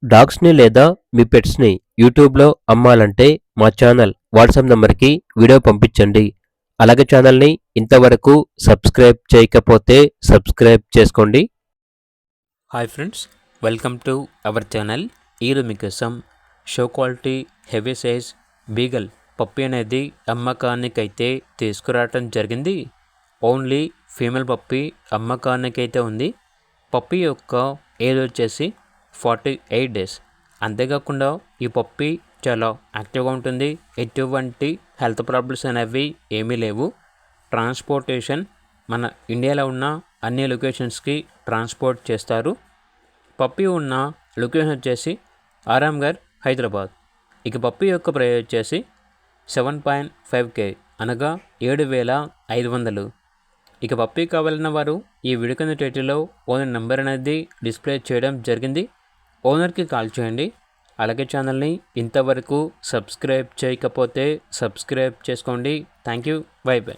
డాగ్స్‌ని లేదా మీ పెట్స్‌ని యూట్యూబ్‌లో అమ్మాలంటే మా ఛానల్ వాట్సాప్ నంబర్‌కి వీడియో పంపించండి. అలాగే ఛానల్‌ని ఇంతవరకు సబ్స్క్రైబ్ చేయకపోతే సబ్స్క్రైబ్ చేసుకోండి. Hi friends, welcome to our channel. ఈరోజు మీకోసం show quality heavy size beagle puppy అనేది అమ్మకానికైతే తీసుకురావటం జరిగింది. ఓన్లీ ఫీమేల్ పప్పి అమ్మకానికైతే ఉంది. పప్పి యొక్క ఏజ్ వచ్చేసి 48 డేస్. అంతేకాకుండా ఈ పప్పి చాలా యాక్టివ్గా ఉంటుంది. ఎటువంటి హెల్త్ ప్రాబ్లమ్స్ అనేవి ఏమీ లేవు. ట్రాన్స్పోర్టేషన్ మన ఇండియాలో ఉన్న అన్ని లొకేషన్స్కి ట్రాన్స్పోర్ట్ చేస్తారు. పప్పి ఉన్న లొకేషన్ వచ్చేసి ఆరాంఘర్, హైదరాబాద్. ఇక పప్పి యొక్క ప్రైస్ వచ్చేసి 7.5K అనగా 7,500. ఇక పప్పి కావాలన్న వారు ఈ వీడియో కింద టైటిల్లో ఓనర్ నెంబర్ అనేది డిస్ప్లే చేయడం జరిగింది. ఓనర్కి కాల్ చేయండి. అలాగే ఛానల్ని ఇంతవరకు సబ్స్క్రైబ్ చేయకపోతే సబ్స్క్రైబ్ చేసుకోండి. Thank you. By by.